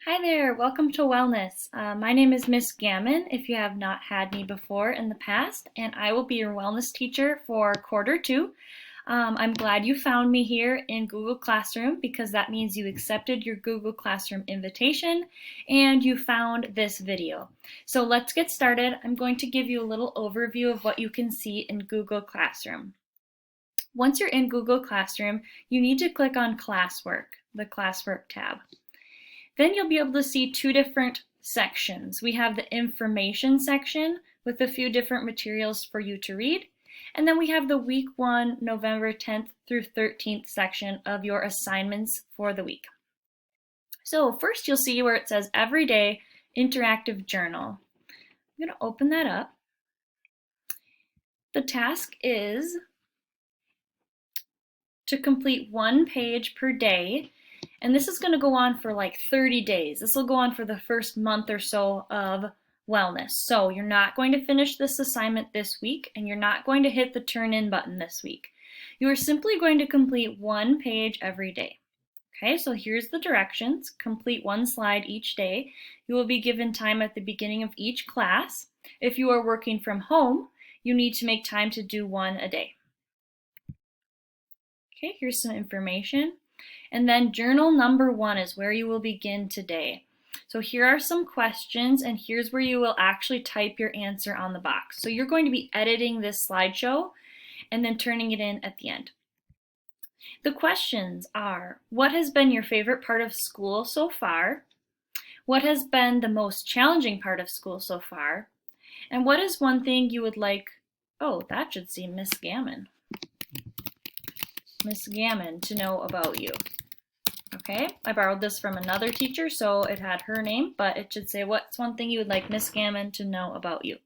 Hi there, welcome to Wellness. My name is Miss Gammon, if you have not had me before in the past, and I will be your wellness teacher for quarter two. I'm glad you found me here in Google Classroom because that means you accepted your Google Classroom invitation and you found this video. So let's get started. I'm going to give you a little overview of what you can see in Google Classroom. Once you're in Google Classroom, you need to click on Classwork, the Classwork tab. Then you'll be able to see two different sections. We have the information section with a few different materials for you to read. And then we have the week 1, November 10th through 13th section of your assignments for the week. So first you'll see where it says Everyday Interactive Journal. I'm going to open that up. The task is to complete 1 page per day. And this is going to go on for like 30 days. This will go on for the first month or so of wellness. So you're not going to finish this assignment this week, and you're not going to hit the turn in button this week. You are simply going to complete 1 page every day. Okay, so here's the directions. Complete 1 slide each day. You will be given time at the beginning of each class. If you are working from home, you need to make time to do 1 a day. Okay, here's some information. And then journal number 1 is where you will begin today. So here are some questions, and here's where you will actually type your answer on the box. So you're going to be editing this slideshow and then turning it in at the end. The questions are, what has been your favorite part of school so far? What has been the most challenging part of school so far? And what is one thing you would like, oh, that should say Miss Gammon. Miss Gammon to know about you. Okay, I borrowed this from another teacher, so it had her name, but it should say, what's one thing you would like Miss Gammon to know about you?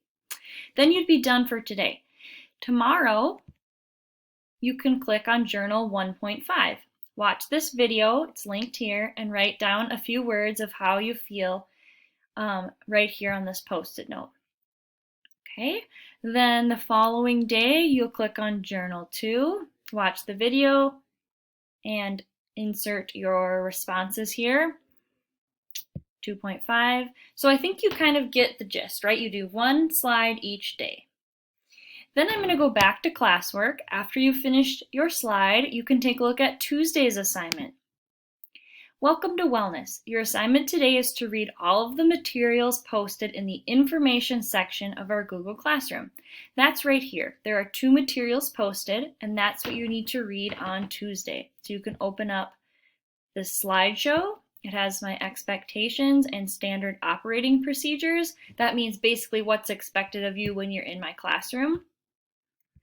Then you'd be done for today. Tomorrow, you can click on Journal 1.5. Watch this video, it's linked here, and write down a few words of how you feel right here on this Post-it note. Okay, then the following day, you'll click on Journal 2, watch the video, and insert your responses here. 2.5. So I think you kind of get the gist, right? You do 1 slide each day. Then I'm going to go back to classwork. After you've finished your slide, you can take a look at Tuesday's assignment. Welcome to Wellness. Your assignment today is to read all of the materials posted in the information section of our Google Classroom. That's right here. There are 2 materials posted, and that's what you need to read on Tuesday. So you can open up this slideshow. It has my expectations and standard operating procedures. That means basically what's expected of you when you're in my classroom.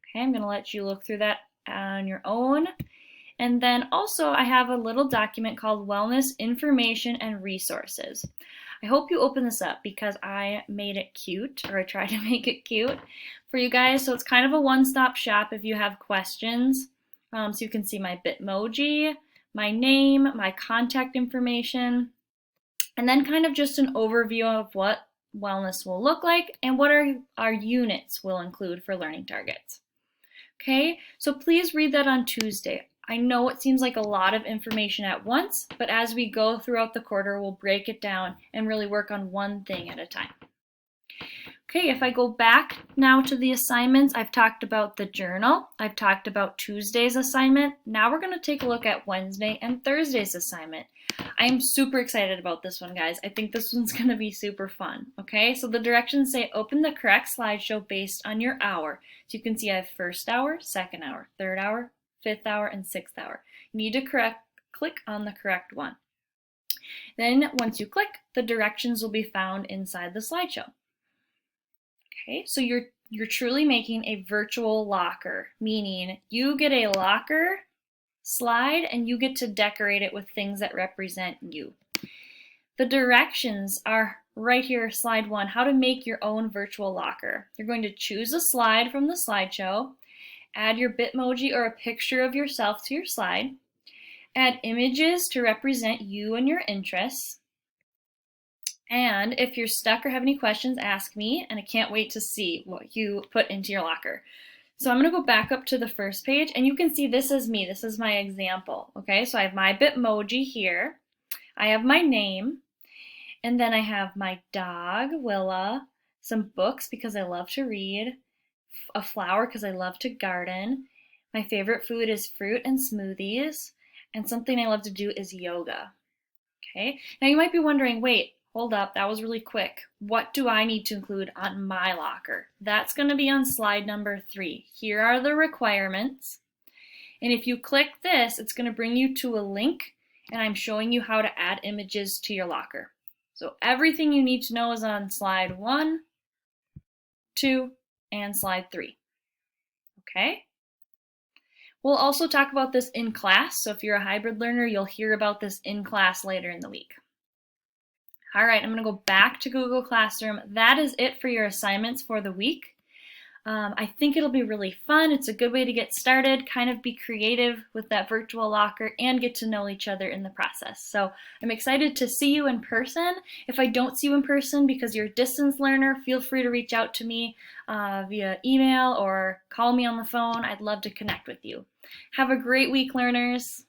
Okay, I'm going to let you look through that on your own. And then also I have a little document called Wellness Information and Resources. I hope you open this up because I made it cute, or I tried to make it cute for you guys. So it's kind of a one-stop shop if you have questions. So you can see my Bitmoji, my name, my contact information, and then kind of just an overview of what wellness will look like and what our units will include for learning targets. Okay, so please read that on Tuesday. I know it seems like a lot of information at once, but as we go throughout the quarter, we'll break it down and really work on one thing at a time. Okay, if I go back now to the assignments, I've talked about the journal. I've talked about Tuesday's assignment. Now we're going to take a look at Wednesday and Thursday's assignment. I am super excited about this one, guys. I think this one's going to be super fun. Okay, so the directions say open the correct slideshow based on your hour. So you can see I have 1st hour, 2nd hour, 3rd hour, 5th hour, and 6th hour. You need to click on the correct one. Then once you click, the directions will be found inside the slideshow. Okay, so you're truly making a virtual locker, meaning you get a locker slide and you get to decorate it with things that represent you. The directions are right here, slide 1, how to make your own virtual locker. You're going to choose a slide from the slideshow, add your Bitmoji or a picture of yourself to your slide, add images to represent you and your interests, and if you're stuck or have any questions, ask me, and I can't wait to see what you put into your locker. So I'm going to go back up to the first page, and you can see this is me. This is my example. Okay, so I have my Bitmoji here. I have my name, And then I have my dog, Willa, some books because I love to read, a flower because I love to garden. My favorite food is fruit and smoothies, and something I love to do is yoga. Okay, now you might be wondering, wait, hold up, that was really quick. What do I need to include on my locker? That's going to be on slide number 3. Here are the requirements. And if you click this, it's going to bring you to a link, and I'm showing you how to add images to your locker. So everything you need to know is on slide 1, 2, and slide 3. Okay? We'll also talk about this in class, so if you're a hybrid learner, you'll hear about this in class later in the week. All right, I'm going to go back to Google Classroom. That is it for your assignments for the week. I think it'll be really fun. It's a good way to get started, kind of be creative with that virtual locker and get to know each other in the process. So I'm excited to see you in person. If I don't see you in person because you're a distance learner, feel free to reach out to me via email or call me on the phone. I'd love to connect with you. Have a great week, learners.